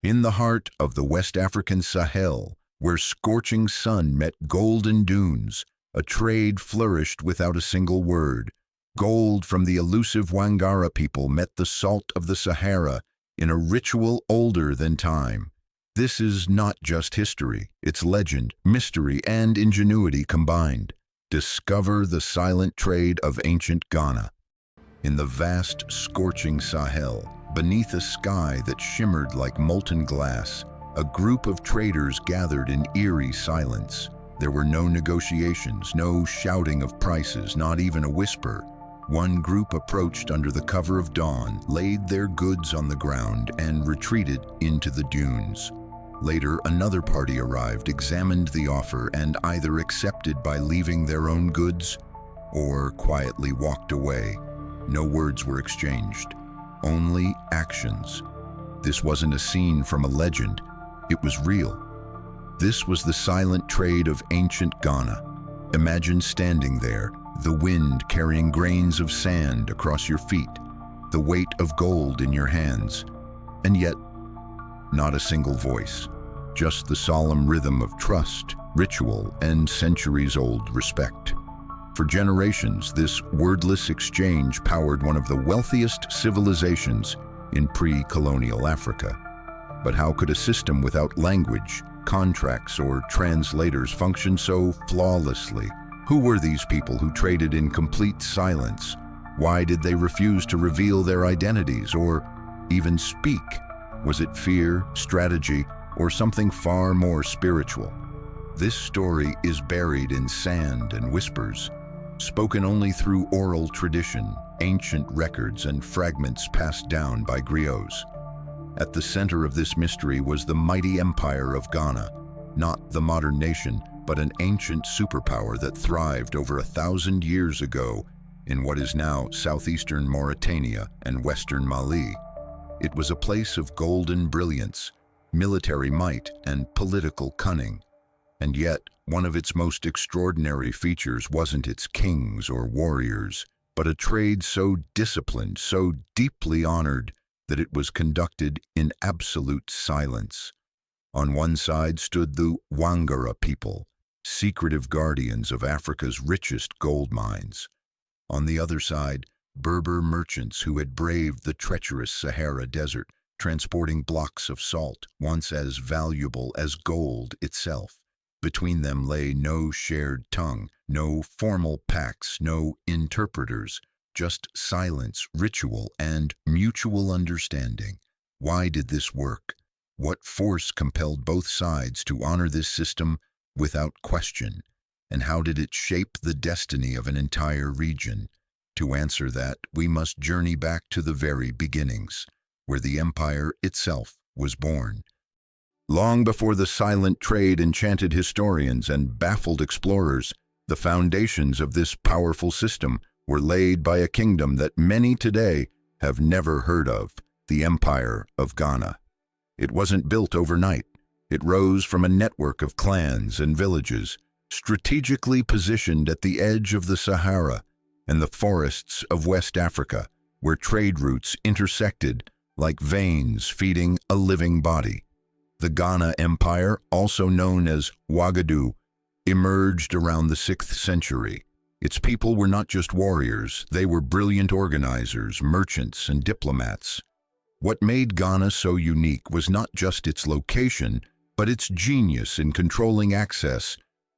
In the heart of the West African Sahel, where scorching sun met golden dunes, a trade flourished without a single word. Gold from the elusive Wangara people met the salt of the Sahara in a ritual older than time. This is not just history, it's legend, mystery, and ingenuity combined. Discover the silent trade of ancient Ghana. In the vast, scorching Sahel, beneath a sky that shimmered like molten glass, a group of traders gathered in eerie silence. There were no negotiations, no shouting of prices, not even a whisper. One group approached under the cover of dawn, laid their goods on the ground, and retreated into the dunes. Later, another party arrived, examined the offer, and either accepted by leaving their own goods or quietly walked away. No words were exchanged, only actions. This wasn't a scene from a legend, it was real. This was the silent trade of ancient Ghana. Imagine standing there, the wind carrying grains of sand across your feet, the weight of gold in your hands, and yet not a single voice, just the solemn rhythm of trust, ritual, and centuries-old respect. For generations, this wordless exchange powered one of the wealthiest civilizations in pre-colonial Africa. But how could a system without language, contracts, or translators function so flawlessly? Who were these people who traded in complete silence? Why did they refuse to reveal their identities or even speak? Was it fear, strategy, or something far more spiritual? This story is buried in sand and whispers, spoken only through oral tradition, ancient records, and fragments passed down by griots. At the center of this mystery was the mighty empire of Ghana, not the modern nation, but an ancient superpower that thrived over 1,000 years ago in what is now southeastern Mauritania and western Mali. It was a place of golden brilliance, military might, and political cunning. And yet, one of its most extraordinary features wasn't its kings or warriors, but a trade so disciplined, so deeply honored, that it was conducted in absolute silence. On one side stood the Wangara people, secretive guardians of Africa's richest gold mines. On the other side, Berber merchants who had braved the treacherous Sahara Desert, transporting blocks of salt, once as valuable as gold itself. Between them lay no shared tongue, no formal pacts, no interpreters, just silence, ritual, and mutual understanding. Why did this work? What force compelled both sides to honor this system without question? And how did it shape the destiny of an entire region? To answer that, we must journey back to the very beginnings, where the empire itself was born. Long before the silent trade enchanted historians and baffled explorers, the foundations of this powerful system were laid by a kingdom that many today have never heard of, the Empire of Ghana. It wasn't built overnight. It rose from a network of clans and villages, strategically positioned at the edge of the Sahara and the forests of West Africa, where trade routes intersected like veins feeding a living body. The Ghana Empire, also known as Ouagadougou, emerged around the 6th century. Its people were not just warriors, they were brilliant organizers, merchants, and diplomats. What made Ghana so unique was not just its location, but its genius in controlling access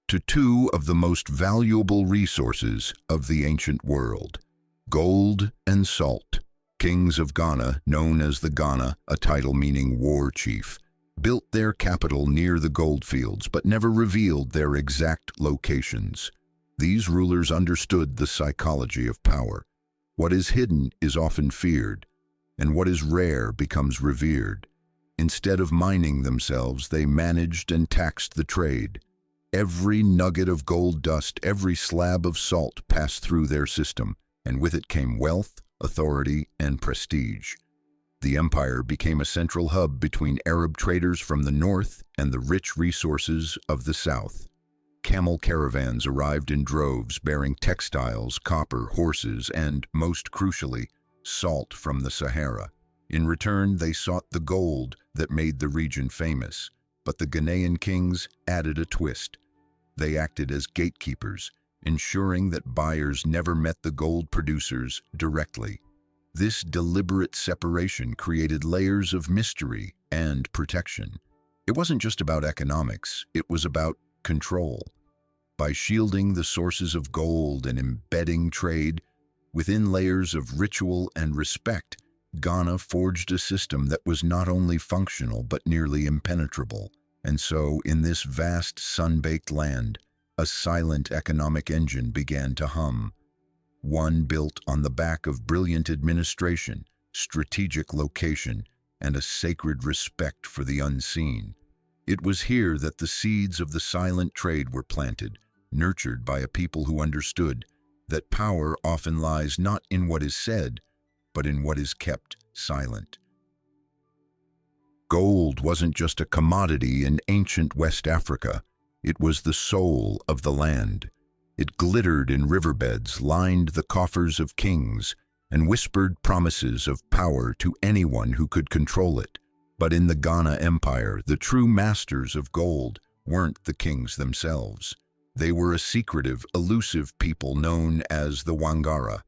to two of the most valuable resources of the ancient world: gold and salt. Kings of Ghana, known as the Ghana, a title meaning war chief, built their capital near the goldfields but never revealed their exact locations. These rulers understood the psychology of power. What is hidden is often feared, and what is rare becomes revered. Instead of mining themselves, they managed and taxed the trade. Every nugget of gold dust, every slab of salt passed through their system, and with it came wealth, authority, and prestige. The empire became a central hub between Arab traders from the north and the rich resources of the south. Camel caravans arrived in droves bearing textiles, copper, horses, and, most crucially, salt from the Sahara. In return, they sought the gold that made the region famous, but the Ghanaian kings added a twist. They acted as gatekeepers, ensuring that buyers never met the gold producers directly. This deliberate separation created layers of mystery and protection. It wasn't just about economics, it was about control. By shielding the sources of gold and embedding trade within layers of ritual and respect, Ghana forged a system that was not only functional but nearly impenetrable. And so, in this vast sun-baked land, a silent economic engine began to hum. One built on the back of brilliant administration, strategic location, and a sacred respect for the unseen. It was here that the seeds of the silent trade were planted, nurtured by a people who understood that power often lies not in what is said, but in what is kept silent. Gold wasn't just a commodity in ancient West Africa, it was the soul of the land. It glittered in riverbeds, lined the coffers of kings, and whispered promises of power to anyone who could control it. But in the Ghana Empire, the true masters of gold weren't the kings themselves. They were a secretive, elusive people known as the Wangara.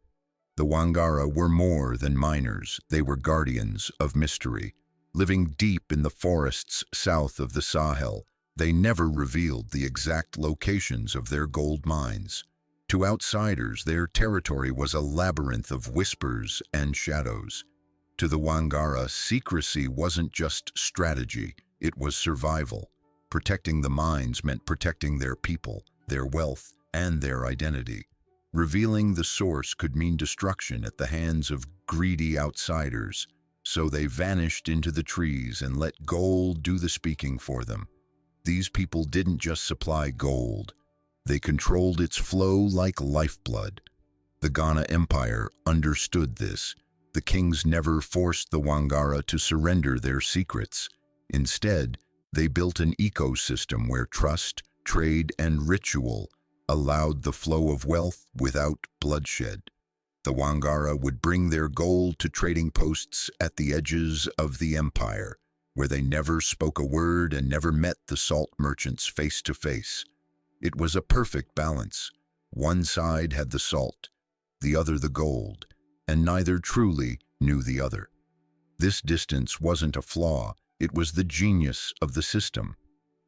The Wangara were more than miners, they were guardians of mystery. Living deep in the forests south of the Sahel, they never revealed the exact locations of their gold mines. To outsiders, their territory was a labyrinth of whispers and shadows. To the Wangara, secrecy wasn't just strategy, it was survival. Protecting the mines meant protecting their people, their wealth, and their identity. Revealing the source could mean destruction at the hands of greedy outsiders, so they vanished into the trees and let gold do the speaking for them. These people didn't just supply gold, they controlled its flow like lifeblood. The Ghana Empire understood this. The kings never forced the Wangara to surrender their secrets. Instead, they built an ecosystem where trust, trade, and ritual allowed the flow of wealth without bloodshed. The Wangara would bring their gold to trading posts at the edges of the empire, where they never spoke a word and never met the salt merchants face to face. It was a perfect balance. One side had the salt, the other the gold, and neither truly knew the other. This distance wasn't a flaw, it was the genius of the system.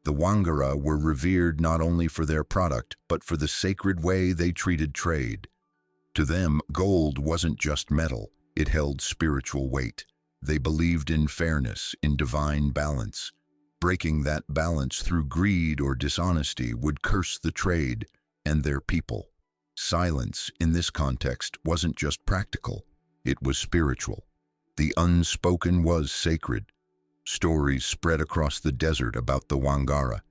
The Wangara were revered not only for their product, but for the sacred way they treated trade. To them, gold wasn't just metal, it held spiritual weight. They believed in fairness, in divine balance. Breaking that balance through greed or dishonesty would curse the trade and their people. Silence, in this context, wasn't just practical, it was spiritual. The unspoken was sacred. Stories spread across the desert about the Wangara,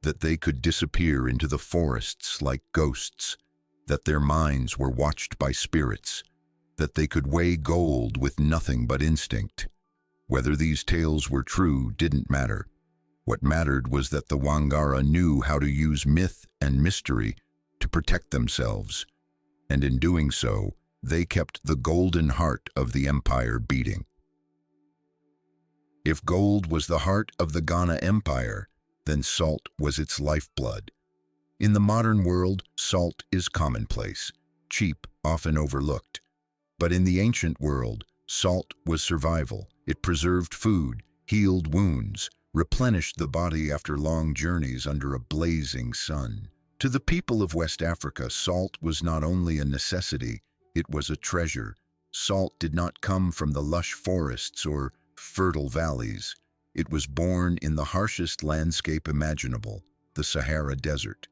that they could disappear into the forests like ghosts, that their minds were watched by spirits, that they could weigh gold with nothing but instinct. Whether these tales were true didn't matter. What mattered was that the Wangara knew how to use myth and mystery to protect themselves, and in doing so, they kept the golden heart of the empire beating. If gold was the heart of the Ghana Empire, then salt was its lifeblood. In the modern world, salt is commonplace, cheap, often overlooked. But in the ancient world, salt was survival. It preserved food, healed wounds, replenished the body after long journeys under a blazing sun. To the people of West Africa, salt was not only a necessity, it was a treasure. Salt did not come from the lush forests or fertile valleys. It was born in the harshest landscape imaginable, the Sahara Desert.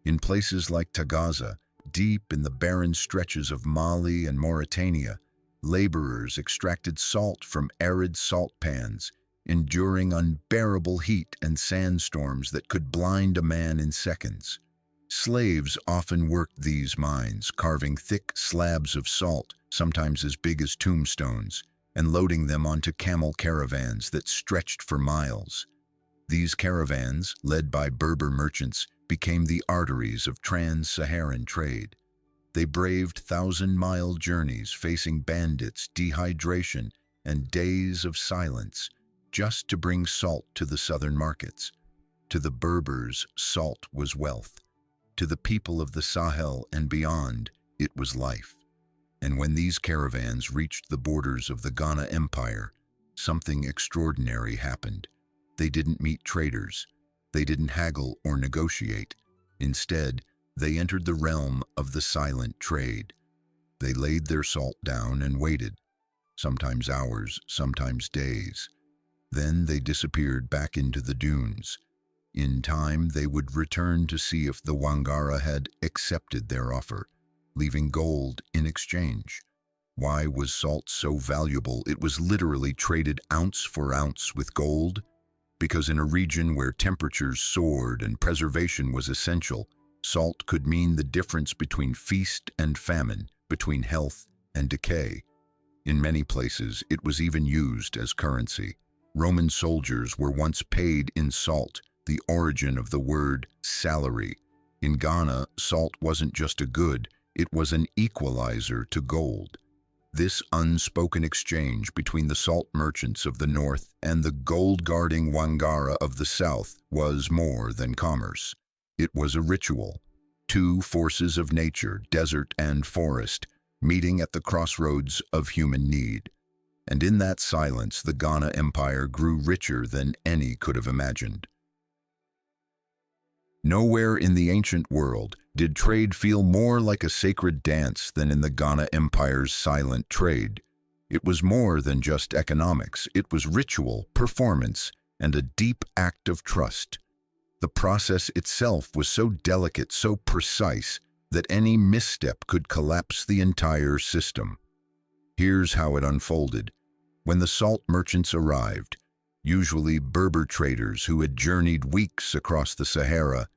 In places like Tagaza, deep in the barren stretches of Mali and Mauritania, laborers extracted salt from arid salt pans, enduring unbearable heat and sandstorms that could blind a man in seconds. Slaves often worked these mines, carving thick slabs of salt, sometimes as big as tombstones, and loading them onto camel caravans that stretched for miles. These caravans, led by Berber merchants, became the arteries of trans-Saharan trade. They braved thousand-mile journeys, facing bandits, dehydration, and days of silence, just to bring salt to the southern markets. To the Berbers, salt was wealth. To the people of the Sahel and beyond, it was life. And when these caravans reached the borders of the Ghana Empire, something extraordinary happened. They didn't meet traders. They didn't haggle or negotiate. Instead, they entered the realm of the silent trade. They laid their salt down and waited, sometimes hours, sometimes days. Then they disappeared back into the dunes. In time, they would return to see if the Wangara had accepted their offer, leaving gold in exchange. Why was salt so valuable? It was literally traded ounce for ounce with gold. Because in a region where temperatures soared and preservation was essential, salt could mean the difference between feast and famine, between health and decay. In many places, it was even used as currency. Roman soldiers were once paid in salt, the origin of the word salary. In Ghana, salt wasn't just a good, it was an equalizer to gold. This unspoken exchange between the salt merchants of the north and the gold-guarding Wangara of the south was more than commerce. It was a ritual. Two forces of nature, desert and forest, meeting at the crossroads of human need. And in that silence, the Ghana Empire grew richer than any could have imagined. Nowhere in the ancient world did trade feel more like a sacred dance than in the Ghana Empire's silent trade. It was more than just economics. It was ritual, performance, and a deep act of trust. The process itself was so delicate, so precise, that any misstep could collapse the entire system. Here's how it unfolded. When the salt merchants arrived, usually Berber traders who had journeyed weeks across the Sahara,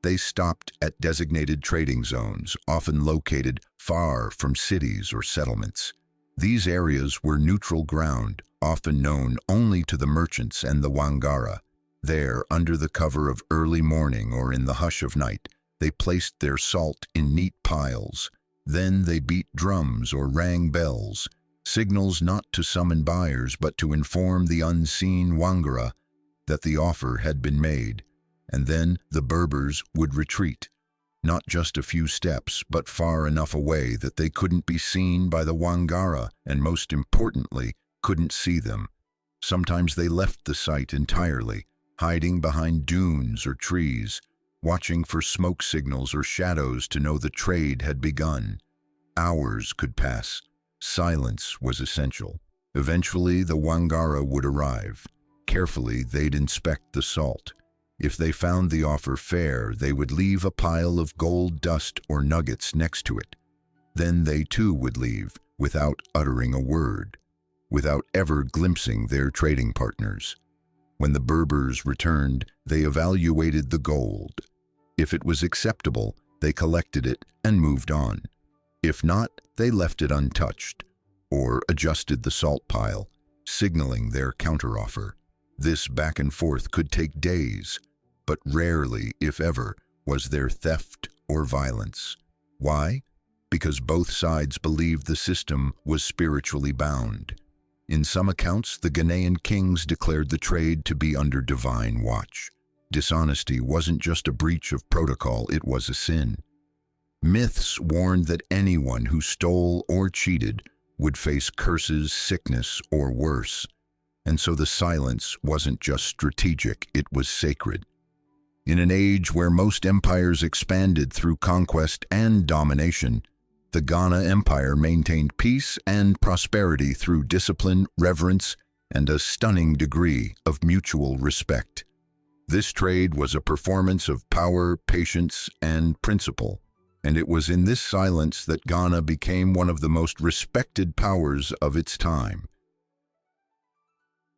they stopped at designated trading zones, often located far from cities or settlements. These areas were neutral ground, often known only to the merchants and the Wangara. There, under the cover of early morning or in the hush of night, they placed their salt in neat piles. Then they beat drums or rang bells, signals not to summon buyers but to inform the unseen Wangara that the offer had been made. And then the Berbers would retreat, not just a few steps, but far enough away that they couldn't be seen by the Wangara, and most importantly, couldn't see them. Sometimes they left the site entirely, hiding behind dunes or trees, watching for smoke signals or shadows to know the trade had begun. Hours could pass. Silence was essential. Eventually, the Wangara would arrive. Carefully, they'd inspect the salt. If they found the offer fair, they would leave a pile of gold dust or nuggets next to it. Then they too would leave, without uttering a word, without ever glimpsing their trading partners. When the Berbers returned, they evaluated the gold. If it was acceptable, they collected it and moved on. If not, they left it untouched, or adjusted the salt pile, signaling their counteroffer. This back and forth could take days, but rarely, if ever, was there theft or violence. Why? Because both sides believed the system was spiritually bound. In some accounts, the Ghanaian kings declared the trade to be under divine watch. Dishonesty wasn't just a breach of protocol, it was a sin. Myths warned that anyone who stole or cheated would face curses, sickness, or worse. And so the silence wasn't just strategic, it was sacred. In an age where most empires expanded through conquest and domination, the Ghana Empire maintained peace and prosperity through discipline, reverence, and a stunning degree of mutual respect. This trade was a performance of power, patience, and principle, and it was in this silence that Ghana became one of the most respected powers of its time.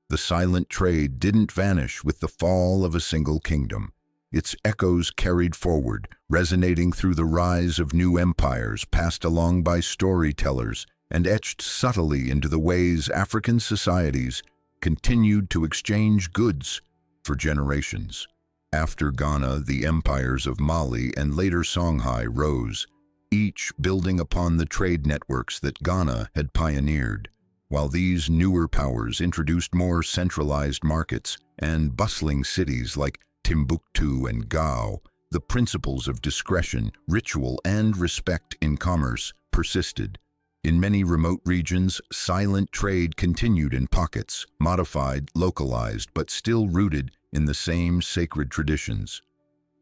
The silent trade didn't vanish with the fall of a single kingdom. Its echoes carried forward, resonating through the rise of new empires passed along by storytellers and etched subtly into the ways African societies continued to exchange goods for generations. After Ghana, the empires of Mali and later Songhai rose, each building upon the trade networks that Ghana had pioneered. while these newer powers introduced more centralized markets and bustling cities like Timbuktu and Gao, the principles of discretion, ritual, and respect in commerce persisted. In many remote regions, silent trade continued in pockets, modified, localized, but still rooted in the same sacred traditions.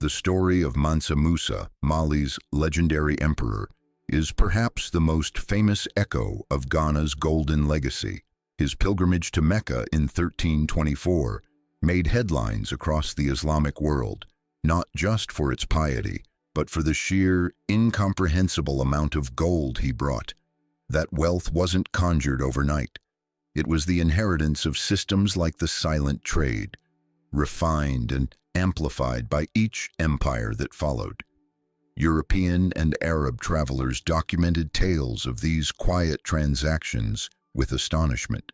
The story of Mansa Musa, Mali's legendary emperor, is perhaps the most famous echo of Ghana's golden legacy. His pilgrimage to Mecca in 1324 made headlines across the Islamic world, not just for its piety, but for the sheer, incomprehensible amount of gold he brought. That wealth wasn't conjured overnight. It was the inheritance of systems like the silent trade, refined and amplified by each empire that followed. European and Arab travelers documented tales of these quiet transactions with astonishment.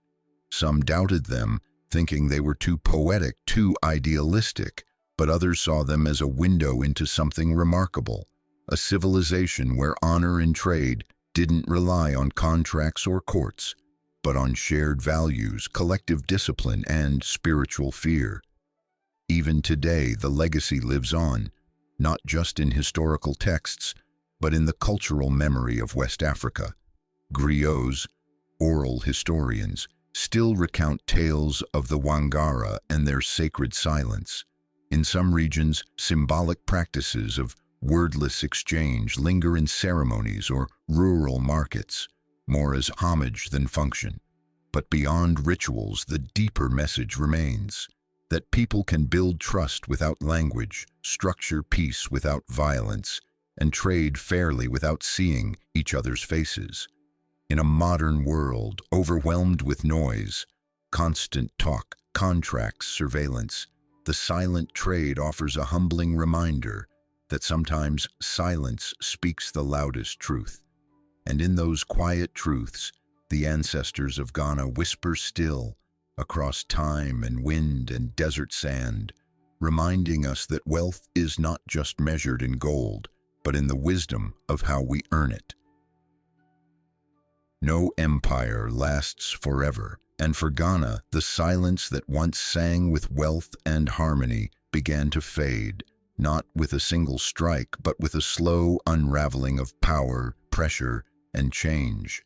Some doubted them, thinking they were too poetic, too idealistic, but others saw them as a window into something remarkable, a civilization where honor in trade didn't rely on contracts or courts, but on shared values, collective discipline, and spiritual fear. Even today, the legacy lives on, not just in historical texts, but in the cultural memory of West Africa. Griots, oral historians, still recount tales of the Wangara and their sacred silence. In some regions, symbolic practices of wordless exchange linger in ceremonies or rural markets, more as homage than function. But beyond rituals, the deeper message remains: that people can build trust without language, structure peace without violence, and trade fairly without seeing each other's faces. In a modern world overwhelmed with noise, constant talk, contracts, surveillance, the silent trade offers a humbling reminder that sometimes silence speaks the loudest truth. And in those quiet truths, the ancestors of Ghana whisper still, across time and wind and desert sand, reminding us that wealth is not just measured in gold, but in the wisdom of how we earn it. No empire lasts forever, and for Ghana, the silence that once sang with wealth and harmony began to fade, not with a single strike, but with a slow unraveling of power, pressure, and change.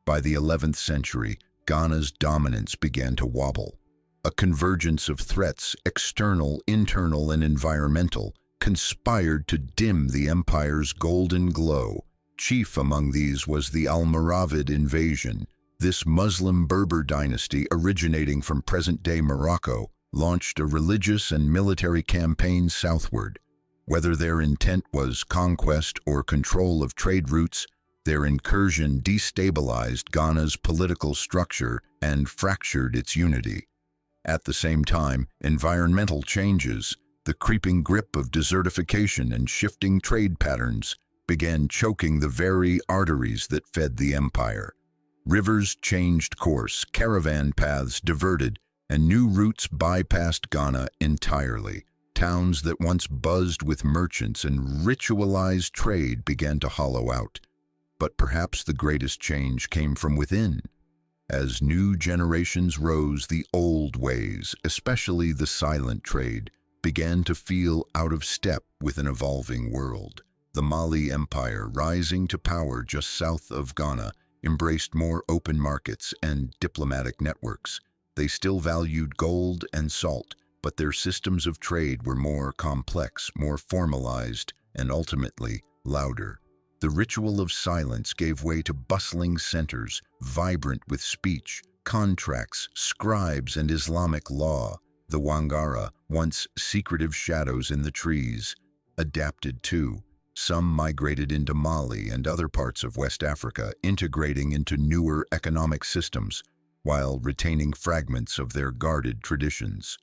By the 11th century, Ghana's dominance began to wobble. A convergence of threats, external, internal, and environmental, conspired to dim the empire's golden glow. Chief among these was the Almoravid invasion. This Muslim Berber dynasty, originating from present-day Morocco, launched a religious and military campaign southward. Whether their intent was conquest or control of trade routes, their incursion destabilized Ghana's political structure and fractured its unity. At the same time, environmental changes, the creeping grip of desertification and shifting trade patterns, began choking the very arteries that fed the empire. Rivers changed course, caravan paths diverted, and new routes bypassed Ghana entirely. Towns that once buzzed with merchants and ritualized trade began to hollow out. But perhaps the greatest change came from within. As new generations rose, the old ways, especially the silent trade, began to feel out of step with an evolving world. The Mali Empire, rising to power just south of Ghana, embraced more open markets and diplomatic networks. They still valued gold and salt, but their systems of trade were more complex, more formalized, and ultimately louder. The ritual of silence gave way to bustling centers, vibrant with speech, contracts, scribes, and Islamic law. The Wangara, once secretive shadows in the trees, adapted too. Some migrated into Mali and other parts of West Africa, integrating into newer economic systems, while retaining fragments of their guarded traditions.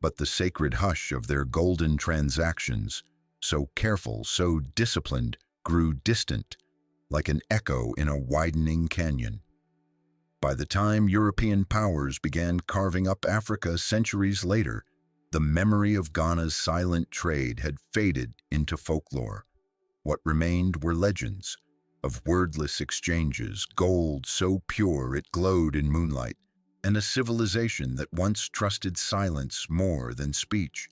But the sacred hush of their golden transactions, so careful, so disciplined, grew distant, like an echo in a widening canyon. By the time European powers began carving up Africa centuries later, the memory of Ghana's silent trade had faded into folklore. What remained were legends, of wordless exchanges, gold so pure it glowed in moonlight, and a civilization that once trusted silence more than speech.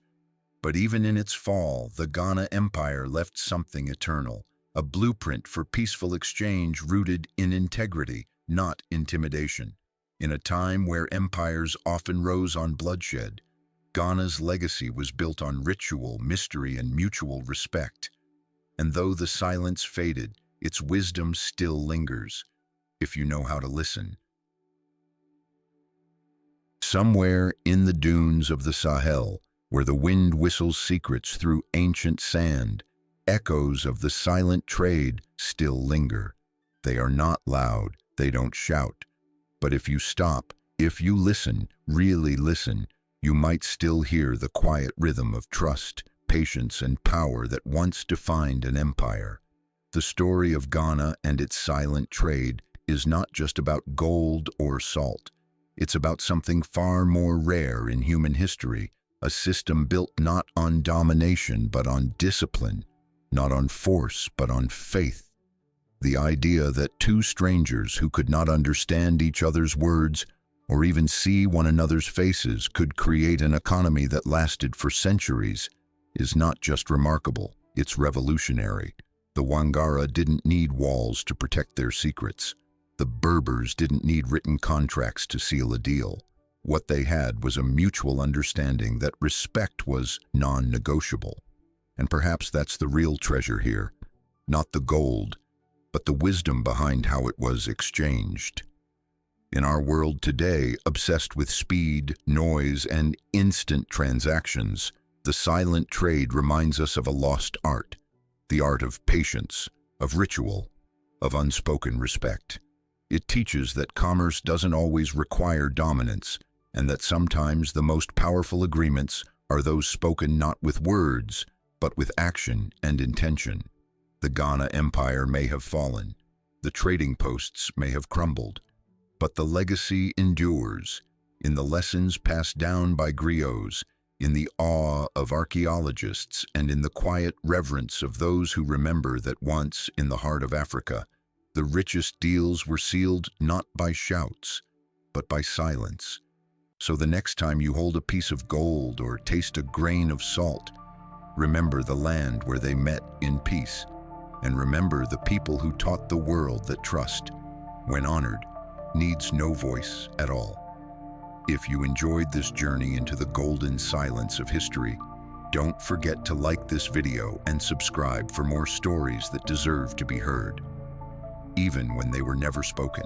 But even in its fall, the Ghana Empire left something eternal, a blueprint for peaceful exchange rooted in integrity, not intimidation. In a time where empires often rose on bloodshed, Ghana's legacy was built on ritual, mystery, and mutual respect. And though the silence faded, its wisdom still lingers, if you know how to listen. Somewhere in the dunes of the Sahel, where the wind whistles secrets through ancient sand, echoes of the silent trade still linger. They are not loud, they don't shout. But if you stop, if you listen, really listen, you might still hear the quiet rhythm of trust, patience, and power that once defined an empire. The story of Ghana and its silent trade is not just about gold or salt. It's about something far more rare in human history, a system built not on domination but on discipline, not on force but on faith. The idea that two strangers who could not understand each other's words or even see one another's faces could create an economy that lasted for centuries is not just remarkable, it's revolutionary. The Wangara didn't need walls to protect their secrets. The Berbers didn't need written contracts to seal a deal. What they had was a mutual understanding that respect was non-negotiable. And perhaps that's the real treasure here, not the gold, but the wisdom behind how it was exchanged. In our world today, obsessed with speed, noise, and instant transactions, the silent trade reminds us of a lost art, the art of patience, of ritual, of unspoken respect. It teaches that commerce doesn't always require dominance, and that sometimes the most powerful agreements are those spoken not with words, but with action and intention. The Ghana Empire may have fallen, the trading posts may have crumbled, but the legacy endures in the lessons passed down by griots, in the awe of archaeologists, and in the quiet reverence of those who remember that once, in the heart of Africa, the richest deals were sealed not by shouts, but by silence. So the next time you hold a piece of gold or taste a grain of salt, remember the land where they met in peace, and remember the people who taught the world that trust, when honored, needs no voice at all. If you enjoyed this journey into the golden silence of history, don't forget to like this video and subscribe for more stories that deserve to be heard, even when they were never spoken.